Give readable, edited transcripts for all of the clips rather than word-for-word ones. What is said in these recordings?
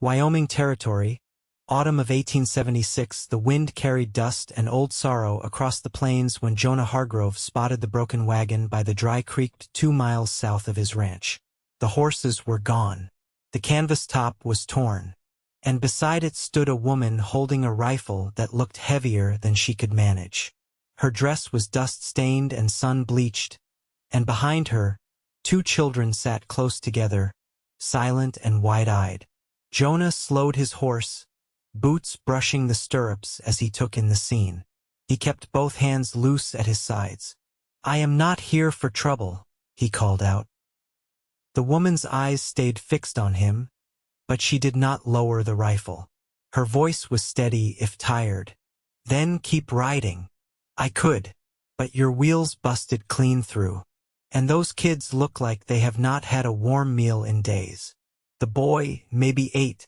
Wyoming Territory, autumn of 1876. The wind carried dust and old sorrow across the plains when Jonah Hargrove spotted the broken wagon by the dry creek 2 miles south of his ranch. The horses were gone. The canvas top was torn, and beside it stood a woman holding a rifle that looked heavier than she could manage. Her dress was dust-stained and sun-bleached, and behind her, 2 children sat close together, silent and wide-eyed. Jonah slowed his horse, boots brushing the stirrups as he took in the scene. He kept both hands loose at his sides. "I am not here for trouble," he called out. The woman's eyes stayed fixed on him, but she did not lower the rifle. Her voice was steady if tired. "Then keep riding." "I could, but your wheels busted clean through. And those kids look like they have not had a warm meal in days." The boy, maybe 8,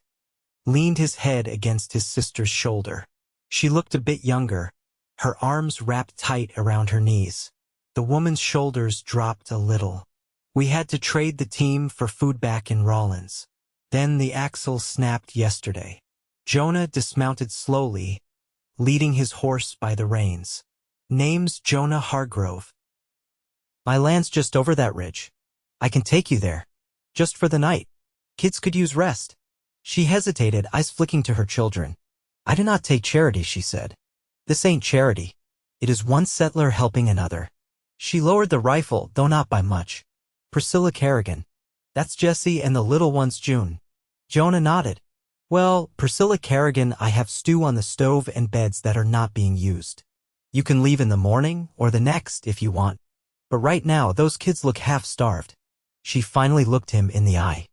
leaned his head against his sister's shoulder. She looked a bit younger, her arms wrapped tight around her knees. The woman's shoulders dropped a little. "We had to trade the team for food back in Rawlins. Then the axle snapped yesterday." Jonah dismounted slowly, leading his horse by the reins. "Name's Jonah Hargrove. My land's just over that ridge. I can take you there. Just for the night. Kids could use rest." She hesitated, eyes flicking to her children. "I do not take charity," she said. "This ain't charity. It is one settler helping another." She lowered the rifle, though not by much. "Priscilla Carrigan. That's Jessie and the little one's June." Jonah nodded. "Well, Priscilla Carrigan, I have stew on the stove and beds that are not being used. You can leave in the morning or the next if you want. But right now, those kids look half-starved." She finally looked him in the eye.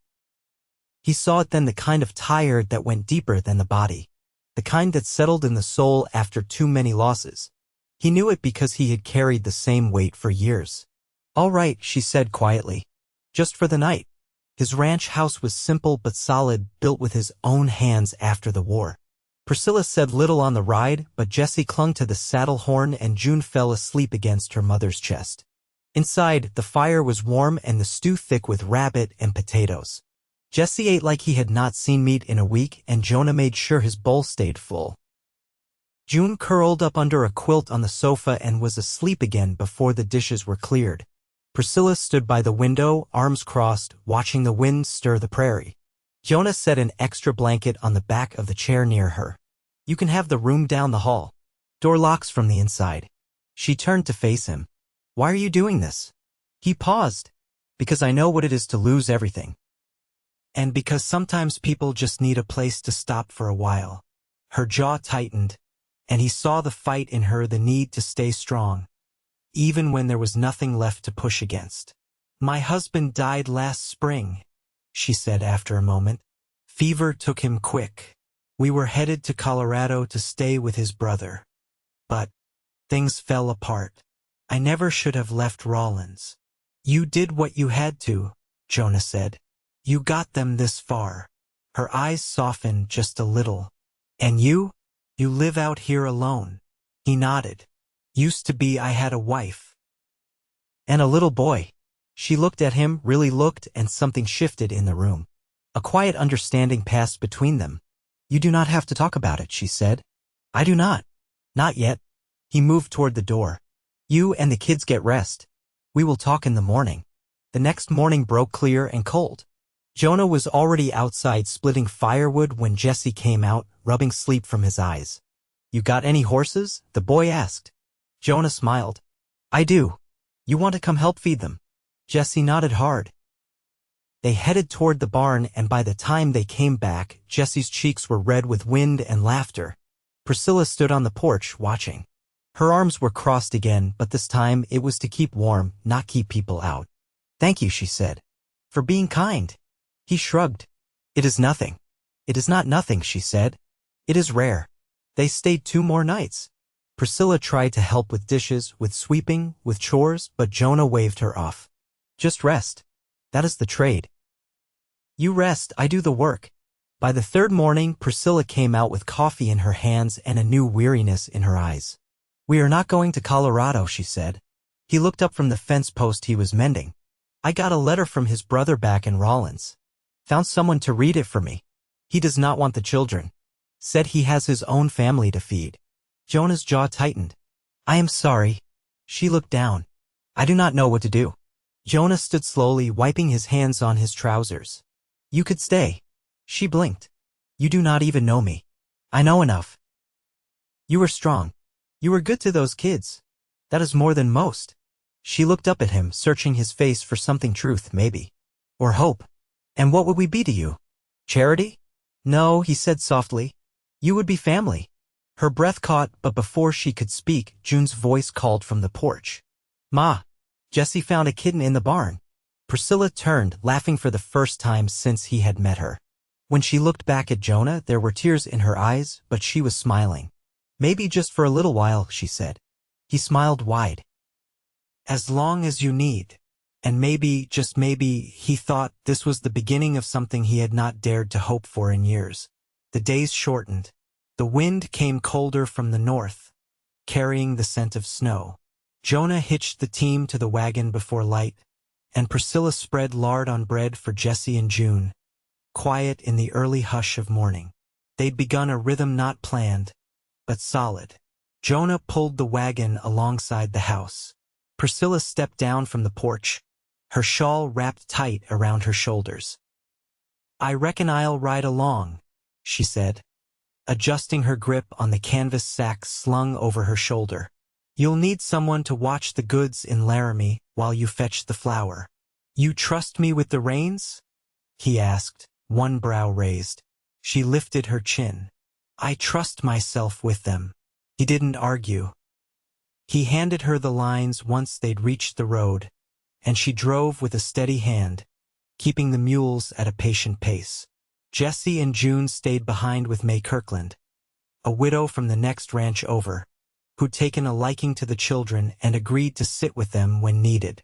He saw it then, the kind of tired that went deeper than the body. The kind that settled in the soul after too many losses. He knew it because he had carried the same weight for years. "All right," she said quietly. "Just for the night." His ranch house was simple but solid, built with his own hands after the war. Priscilla said little on the ride, but Jessie clung to the saddle horn and June fell asleep against her mother's chest. Inside, the fire was warm and the stew thick with rabbit and potatoes. Jessie ate like he had not seen meat in a week, and Jonah made sure his bowl stayed full. June curled up under a quilt on the sofa and was asleep again before the dishes were cleared. Priscilla stood by the window, arms crossed, watching the wind stir the prairie. Jonah set an extra blanket on the back of the chair near her. "You can have the room down the hall. Door locks from the inside." She turned to face him. "Why are you doing this?" He paused. "Because I know what it is to lose everything. And because sometimes people just need a place to stop for a while." Her jaw tightened, and he saw the fight in her, the need to stay strong, even when there was nothing left to push against. "My husband died last spring," she said after a moment. "Fever took him quick. We were headed to Colorado to stay with his brother. But things fell apart. I never should have left Rawlins." "You did what you had to," Jonah said. "You got them this far." Her eyes softened just a little. "And you? You live out here alone." He nodded. "Used to be. I had a wife. And a little boy." She looked at him, really looked, and something shifted in the room. A quiet understanding passed between them. "You do not have to talk about it," she said. "I do not. Not yet." He moved toward the door. "You and the kids get rest. We will talk in the morning." The next morning broke clear and cold. Jonah was already outside splitting firewood when Jessie came out, rubbing sleep from his eyes. "You got any horses?" the boy asked. Jonah smiled. "I do. You want to come help feed them?" Jessie nodded hard. They headed toward the barn, and by the time they came back, Jessie's cheeks were red with wind and laughter. Priscilla stood on the porch, watching. Her arms were crossed again, but this time it was to keep warm, not keep people out. "Thank you," she said. "For being kind." He shrugged. "It is nothing." "It is not nothing," she said. "It is rare." They stayed 2 more nights. Priscilla tried to help with dishes, with sweeping, with chores, but Jonah waved her off. "Just rest. That is the trade. You rest, I do the work." By the 3rd morning, Priscilla came out with coffee in her hands and a new weariness in her eyes. "We are not going to Colorado," she said. He looked up from the fence post he was mending. "I got a letter from his brother back in Rawlins. Found someone to read it for me." He does not want the children. Said he has his own family to feed. Jonah's jaw tightened. I am sorry. She looked down. I do not know what to do. Jonah stood slowly, wiping his hands on his trousers. You could stay. She blinked. You do not even know me. I know enough. You were strong. You were good to those kids. That is more than most. She looked up at him, searching his face for something truth, maybe. Or hope. And what would we be to you? Charity? No, he said softly. You would be family. Her breath caught, but before she could speak, June's voice called from the porch. Ma, Jesse found a kitten in the barn. Priscilla turned, laughing for the first time since he had met her. When she looked back at Jonah, there were tears in her eyes, but she was smiling. Maybe just for a little while, she said. He smiled wide. As long as you need. And maybe, just maybe, he thought this was the beginning of something he had not dared to hope for in years. The days shortened. The wind came colder from the north, carrying the scent of snow. Jonah hitched the team to the wagon before light, and Priscilla spread lard on bread for Jesse and June, quiet in the early hush of morning. They'd begun a rhythm not planned, but solid. Jonah pulled the wagon alongside the house. Priscilla stepped down from the porch, her shawl wrapped tight around her shoulders. I reckon I'll ride along, she said, adjusting her grip on the canvas sack slung over her shoulder. You'll need someone to watch the goods in Laramie while you fetch the flour. You trust me with the reins? He asked, one brow raised. She lifted her chin. I trust myself with them. He didn't argue. He handed her the lines once they'd reached the road, and she drove with a steady hand, keeping the mules at a patient pace. Jesse and June stayed behind with May Kirkland, a widow from the next ranch over, who'd taken a liking to the children and agreed to sit with them when needed.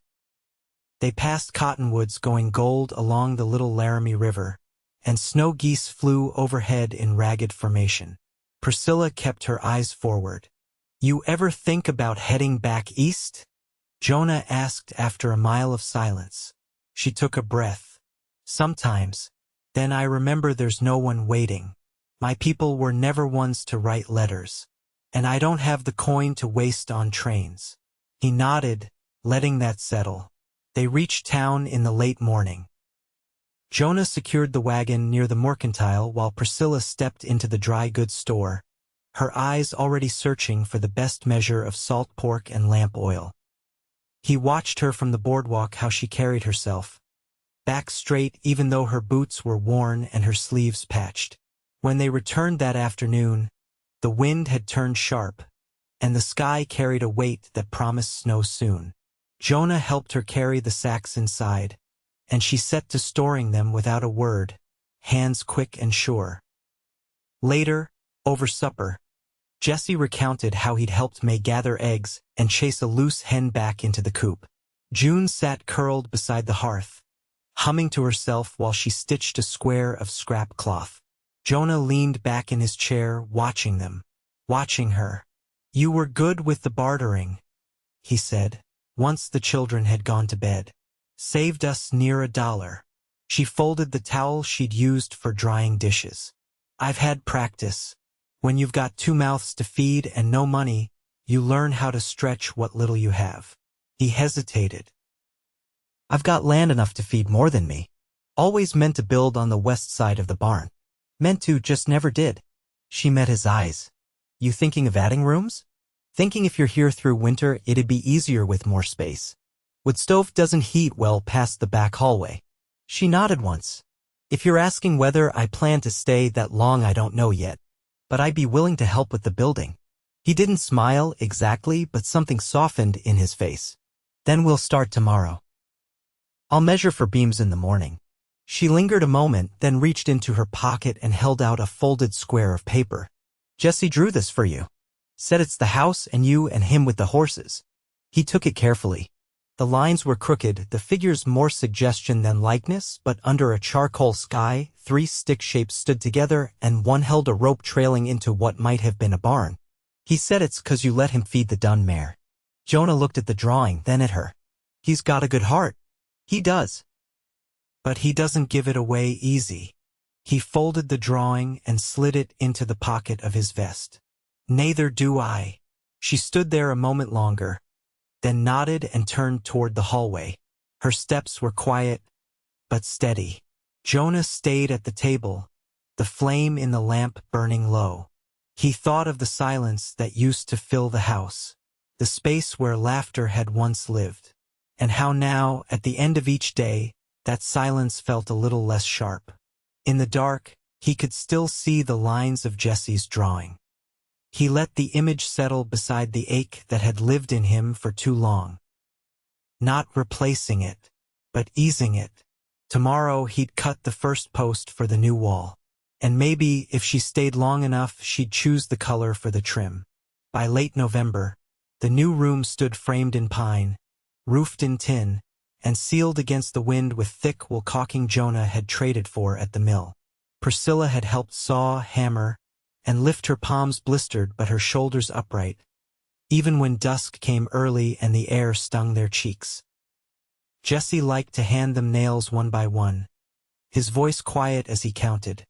They passed cottonwoods going gold along the Little Laramie River, and snow geese flew overhead in ragged formation. Priscilla kept her eyes forward. You ever think about heading back east? Jonah asked after a mile of silence. She took a breath. Sometimes. Then I remember there's no one waiting. My people were never ones to write letters. And I don't have the coin to waste on trains. He nodded, letting that settle. They reached town in the late morning. Jonah secured the wagon near the mercantile while Priscilla stepped into the dry goods store, her eyes already searching for the best measure of salt pork and lamp oil. He watched her from the boardwalk, how she carried herself, back straight even though her boots were worn and her sleeves patched. When they returned that afternoon, the wind had turned sharp, and the sky carried a weight that promised snow soon. Jonah helped her carry the sacks inside, and she set to storing them without a word, hands quick and sure. Later, over supper, Jesse recounted how he'd helped May gather eggs and chase a loose hen back into the coop. June sat curled beside the hearth, humming to herself while she stitched a square of scrap cloth. Jonah leaned back in his chair, watching them, watching her. You were good with the bartering, he said, once the children had gone to bed. Saved us near $1. She folded the towel she'd used for drying dishes. I've had practice. When you've got 2 mouths to feed and no money, you learn how to stretch what little you have. He hesitated. I've got land enough to feed more than me. Always meant to build on the west side of the barn. Meant to, just never did. She met his eyes. You thinking of adding rooms? Thinking if you're here through winter, it'd be easier with more space. Wood stove doesn't heat well past the back hallway. She nodded once. If you're asking whether I plan to stay that long, I don't know yet. But I'd be willing to help with the building. He didn't smile exactly, but something softened in his face. Then we'll start tomorrow. I'll measure for beams in the morning. She lingered a moment, then reached into her pocket and held out a folded square of paper. Jesse drew this for you. Said it's the house and you and him with the horses. He took it carefully. The lines were crooked, the figures more suggestion than likeness, but under a charcoal sky, 3 stick shapes stood together and one held a rope trailing into what might have been a barn. He said it's 'cause you let him feed the dun mare. Jonah looked at the drawing, then at her. He's got a good heart. He does. But he doesn't give it away easy. He folded the drawing and slid it into the pocket of his vest. "Neither do I." She stood there a moment longer, then nodded and turned toward the hallway. Her steps were quiet, but steady. Jonah stayed at the table, the flame in the lamp burning low. He thought of the silence that used to fill the house, the space where laughter had once lived, and how now, at the end of each day, that silence felt a little less sharp. In the dark, he could still see the lines of Jesse's drawing. He let the image settle beside the ache that had lived in him for too long. Not replacing it, but easing it. Tomorrow he'd cut the first post for the new wall. And maybe, if she stayed long enough, she'd choose the color for the trim. By late November, the new room stood framed in pine, roofed in tin, and sealed against the wind with thick wool caulking Jonah had traded for at the mill. Priscilla had helped saw, hammer, and lift her palms blistered but her shoulders upright, even when dusk came early and the air stung their cheeks. Jesse liked to hand them nails one by one, his voice quiet as he counted,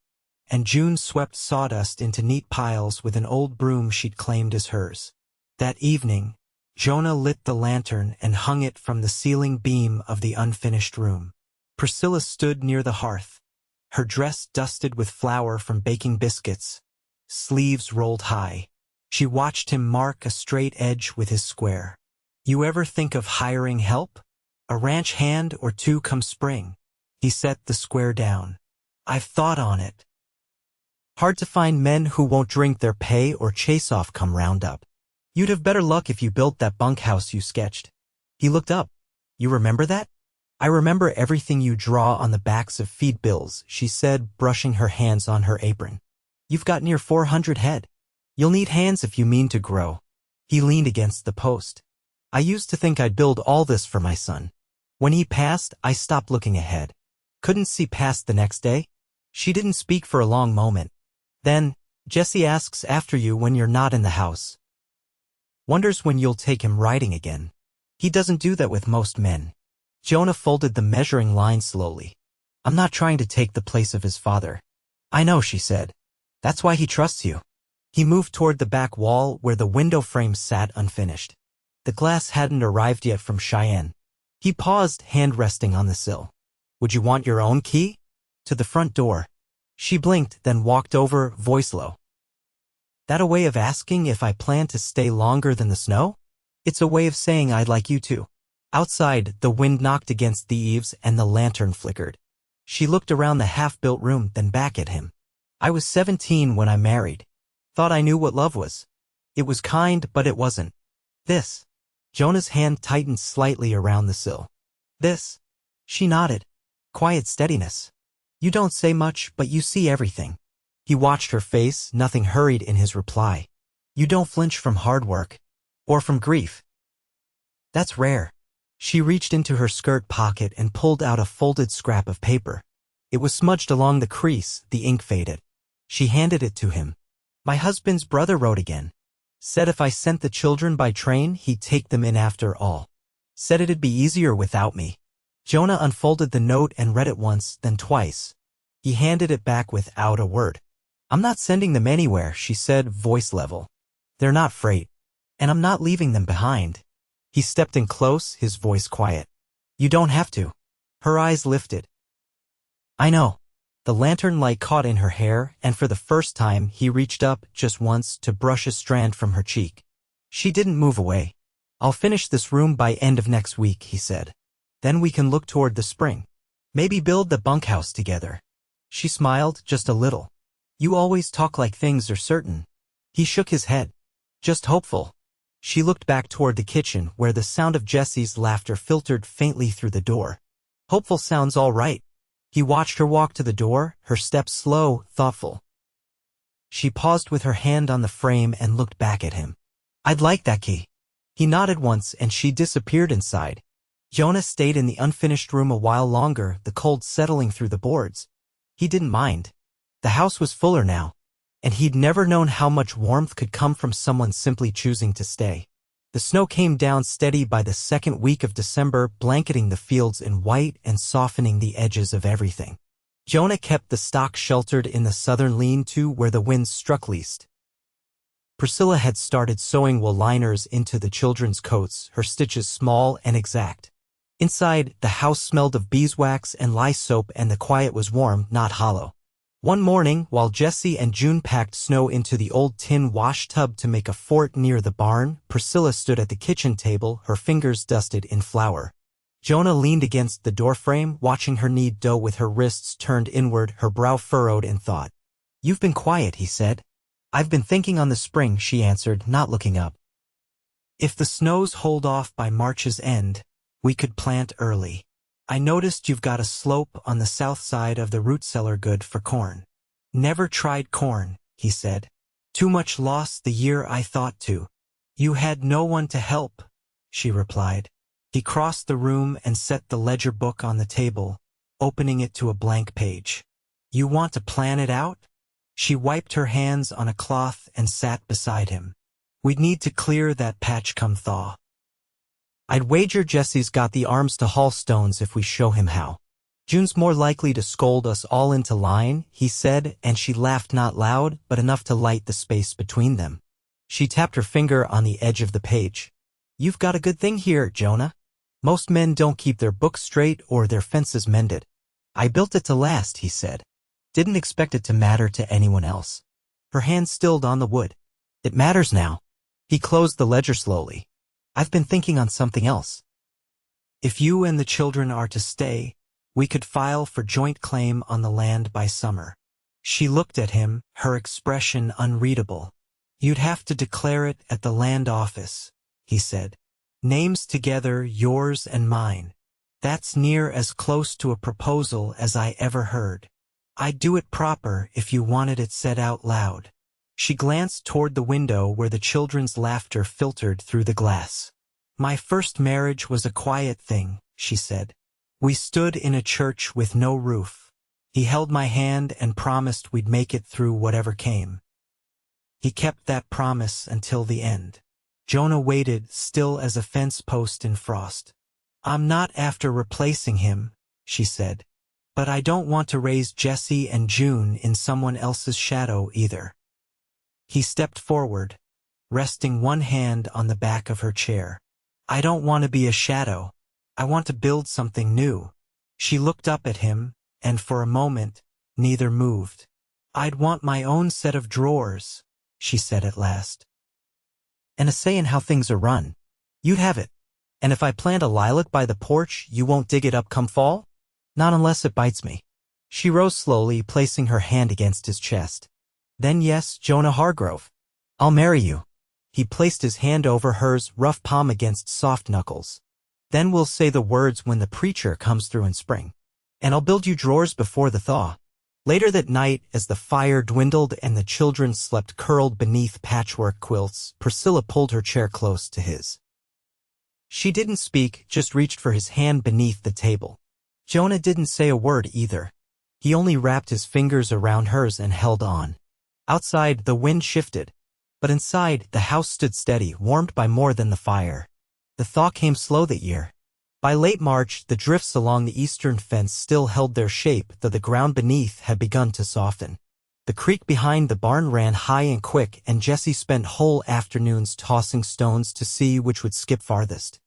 and June swept sawdust into neat piles with an old broom she'd claimed as hers. That evening, Jonah lit the lantern and hung it from the ceiling beam of the unfinished room. Priscilla stood near the hearth, her dress dusted with flour from baking biscuits, sleeves rolled high. She watched him mark a straight edge with his square. "You ever think of hiring help? A ranch hand or two come spring." He set the square down. "I've thought on it. Hard to find men who won't drink their pay or chase off come roundup. You'd have better luck if you built that bunkhouse you sketched." He looked up. "You remember that?" "I remember everything you draw on the backs of feed bills," she said, brushing her hands on her apron. "You've got near 400 head. You'll need hands if you mean to grow." He leaned against the post. "I used to think I'd build all this for my son. When he passed, I stopped looking ahead. Couldn't see past the next day." She didn't speak for a long moment. Then, "Jesse asks after you when you're not in the house. Wonders when you'll take him riding again. He doesn't do that with most men." Jonah folded the measuring line slowly. "I'm not trying to take the place of his father." "I know," she said. "That's why he trusts you." He moved toward the back wall where the window frame sat unfinished. The glass hadn't arrived yet from Cheyenne. He paused, hand resting on the sill. "Would you want your own key?" "To the front door." She blinked, then walked over, voice low. "That a way of asking if I plan to stay longer than the snow?" "It's a way of saying I'd like you to." Outside, the wind knocked against the eaves and the lantern flickered. She looked around the half-built room, then back at him. "I was 17 when I married. Thought I knew what love was. It was kind, but it wasn't. This." Jonah's hand tightened slightly around the sill. "This?" She nodded. "Quiet steadiness. You don't say much, but you see everything." He watched her face, nothing hurried in his reply. "You don't flinch from hard work. Or from grief. That's rare." She reached into her skirt pocket and pulled out a folded scrap of paper. It was smudged along the crease, the ink faded. She handed it to him. "My husband's brother wrote again. Said if I sent the children by train, he'd take them in after all. Said it'd be easier without me." Jonah unfolded the note and read it once, then twice. He handed it back without a word. "I'm not sending them anywhere," she said, voice level. "They're not freight. And I'm not leaving them behind." He stepped in close, his voice quiet. "You don't have to." Her eyes lifted. "I know." The lantern light caught in her hair, and for the first time he reached up, just once, to brush a strand from her cheek. She didn't move away. "I'll finish this room by end of next week," he said. "Then we can look toward the spring. Maybe build the bunkhouse together." She smiled, just a little. "You always talk like things are certain." He shook his head. "Just hopeful." She looked back toward the kitchen, where the sound of Jesse's laughter filtered faintly through the door. "Hopeful sounds all right." He watched her walk to the door, her steps slow, thoughtful. She paused with her hand on the frame and looked back at him. "I'd like that key." He nodded once and she disappeared inside. Jonah stayed in the unfinished room a while longer, the cold settling through the boards. He didn't mind. The house was fuller now, and he'd never known how much warmth could come from someone simply choosing to stay. The snow came down steady by the second week of December, blanketing the fields in white and softening the edges of everything. Jonah kept the stock sheltered in the southern lean-to where the winds struck least. Priscilla had started sewing wool liners into the children's coats, her stitches small and exact. Inside, the house smelled of beeswax and lye soap, and the quiet was warm, not hollow. One morning, while Jessie and June packed snow into the old tin wash tub to make a fort near the barn, Priscilla stood at the kitchen table, her fingers dusted in flour. Jonah leaned against the doorframe, watching her knead dough with her wrists turned inward, her brow furrowed in thought. "You've been quiet," he said. "I've been thinking on the spring," she answered, not looking up. "If the snows hold off by March's end, we could plant early. I noticed you've got a slope on the south side of the root cellar good for corn." "Never tried corn," he said. "Too much loss the year I thought to." "You had no one to help," she replied. He crossed the room and set the ledger book on the table, opening it to a blank page. "You want to plan it out?" She wiped her hands on a cloth and sat beside him. "We'd need to clear that patch come thaw. I'd wager Jesse's got the arms to haul stones if we show him how. June's more likely to scold us all into line," he said, and she laughed, not loud, but enough to light the space between them. She tapped her finger on the edge of the page. "You've got a good thing here, Jonah. Most men don't keep their books straight or their fences mended. I built it to last," he said. "Didn't expect it to matter to anyone else." Her hand stilled on the wood. "It matters now." He closed the ledger slowly. "I've been thinking on something else. If you and the children are to stay, we could file for joint claim on the land by summer." She looked at him, her expression unreadable. "You'd have to declare it at the land office," he said. "Names together, yours and mine. That's near as close to a proposal as I ever heard. I'd do it proper if you wanted it said out loud." She glanced toward the window where the children's laughter filtered through the glass. "My first marriage was a quiet thing," she said. "We stood in a church with no roof. He held my hand and promised we'd make it through whatever came. He kept that promise until the end." Jonah waited, still as a fence post in frost. "I'm not after replacing him," she said. "But I don't want to raise Jessie and June in someone else's shadow either." He stepped forward, resting one hand on the back of her chair. "I don't want to be a shadow. I want to build something new." She looked up at him, and for a moment, neither moved. "I'd want my own set of drawers," she said at last. "And a say in how things are run. You'd have it. And if I plant a lilac by the porch, you won't dig it up come fall? Not unless it bites me." She rose slowly, placing her hand against his chest. "Then yes, Jonah Hargrove. I'll marry you." He placed his hand over hers, rough palm against soft knuckles. "Then we'll say the words when the preacher comes through in spring. And I'll build you drawers before the thaw." Later that night, as the fire dwindled and the children slept curled beneath patchwork quilts, Priscilla pulled her chair close to his. She didn't speak, just reached for his hand beneath the table. Jonah didn't say a word either. He only wrapped his fingers around hers and held on. Outside, the wind shifted. But inside, the house stood steady, warmed by more than the fire. The thaw came slow that year. By late March, the drifts along the eastern fence still held their shape, though the ground beneath had begun to soften. The creek behind the barn ran high and quick, and Jessie spent whole afternoons tossing stones to see which would skip farthest.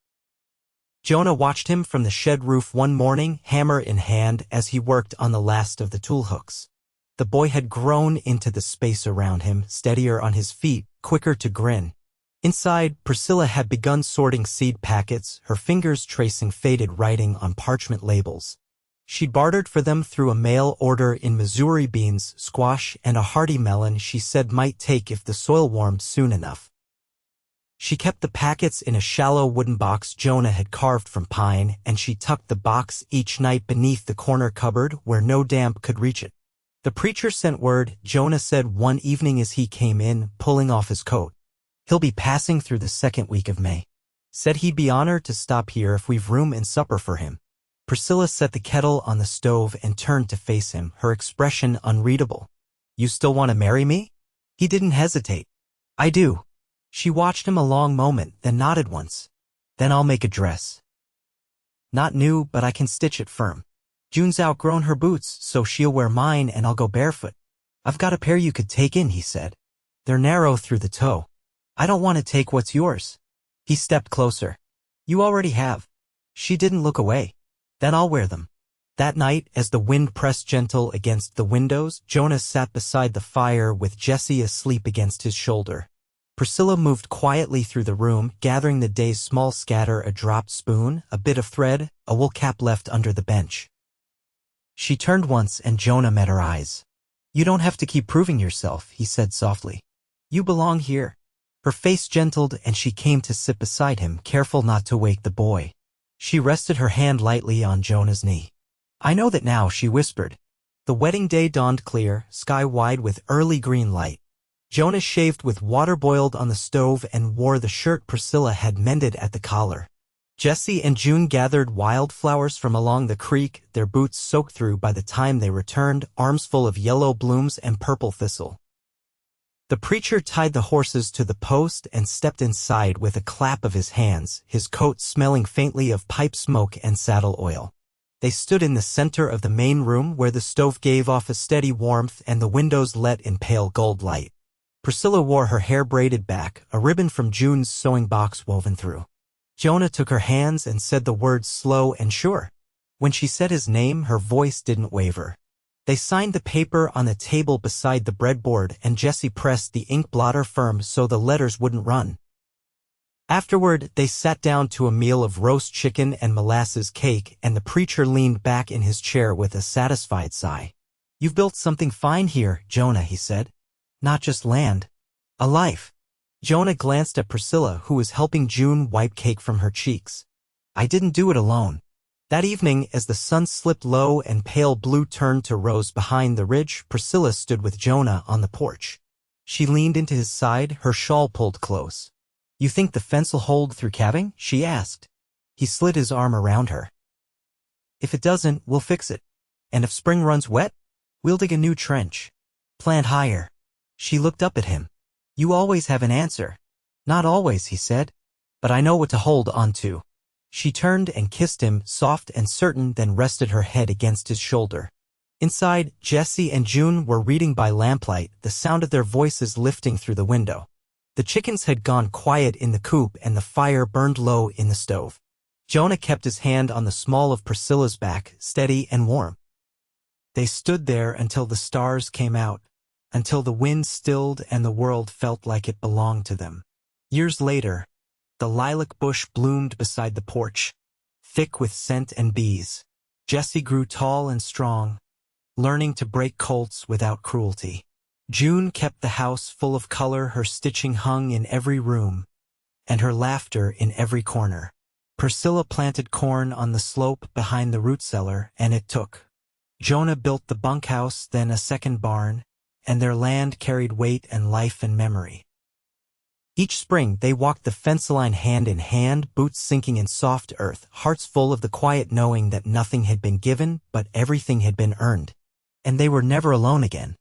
Jonah watched him from the shed roof one morning, hammer in hand, as he worked on the last of the tool hooks. The boy had grown into the space around him, steadier on his feet, quicker to grin. Inside, Priscilla had begun sorting seed packets, her fingers tracing faded writing on parchment labels. She'd bartered for them through a mail order in Missouri beans, squash, and a hardy melon she said might take if the soil warmed soon enough. She kept the packets in a shallow wooden box Jonah had carved from pine, and she tucked the box each night beneath the corner cupboard where no damp could reach it. The preacher sent word, Jonah said one evening as he came in, pulling off his coat. "He'll be passing through the second week of May. Said he'd be honored to stop here if we've room and supper for him." Priscilla set the kettle on the stove and turned to face him, her expression unreadable. "You still want to marry me?" He didn't hesitate. "I do." She watched him a long moment, then nodded once. "Then I'll make a dress. Not new, but I can stitch it firm." June's outgrown her boots, so she'll wear mine and I'll go barefoot. I've got a pair you could take in, he said. They're narrow through the toe. I don't want to take what's yours. He stepped closer. You already have. She didn't look away. Then I'll wear them. That night, as the wind pressed gentle against the windows, Jonah sat beside the fire with Jesse asleep against his shoulder. Priscilla moved quietly through the room, gathering the day's small scatter, a dropped spoon, a bit of thread, a wool cap left under the bench. She turned once and Jonah met her eyes. You don't have to keep proving yourself, he said softly. You belong here. Her face gentled and she came to sit beside him, careful not to wake the boy. She rested her hand lightly on Jonah's knee. I know that now, she whispered. The wedding day dawned clear, sky-wide with early green light. Jonah shaved with water boiled on the stove and wore the shirt Priscilla had mended at the collar. Jesse and June gathered wildflowers from along the creek, their boots soaked through by the time they returned, arms full of yellow blooms and purple thistle. The preacher tied the horses to the post and stepped inside with a clap of his hands, his coat smelling faintly of pipe smoke and saddle oil. They stood in the center of the main room where the stove gave off a steady warmth and the windows let in pale gold light. Priscilla wore her hair braided back, a ribbon from June's sewing box woven through. Jonah took her hands and said the words slow and sure. When she said his name, her voice didn't waver. They signed the paper on the table beside the breadboard and Jesse pressed the ink blotter firm so the letters wouldn't run. Afterward, they sat down to a meal of roast chicken and molasses cake, and the preacher leaned back in his chair with a satisfied sigh. You've built something fine here, Jonah, he said. Not just land. A life. Jonah glanced at Priscilla, who was helping June wipe cake from her cheeks. I didn't do it alone. That evening, as the sun slipped low and pale blue turned to rose behind the ridge, Priscilla stood with Jonah on the porch. She leaned into his side, her shawl pulled close. You think the fence'll hold through calving? She asked. He slid his arm around her. If it doesn't, we'll fix it. And if spring runs wet, we'll dig a new trench. Plant higher. She looked up at him. You always have an answer. Not always, he said. But I know what to hold on to. She turned and kissed him, soft and certain, then rested her head against his shoulder. Inside, Jesse and June were reading by lamplight, the sound of their voices lifting through the window. The chickens had gone quiet in the coop and the fire burned low in the stove. Jonah kept his hand on the small of Priscilla's back, steady and warm. They stood there until the stars came out, until the wind stilled and the world felt like it belonged to them. Years later, the lilac bush bloomed beside the porch, thick with scent and bees. Jesse grew tall and strong, learning to break colts without cruelty. June kept the house full of color, her stitching hung in every room, and her laughter in every corner. Priscilla planted corn on the slope behind the root cellar, and it took. Jonah built the bunkhouse, then a second barn, and their land carried weight and life and memory. Each spring they walked the fence line hand in hand, boots sinking in soft earth, hearts full of the quiet knowing that nothing had been given, but everything had been earned. And they were never alone again.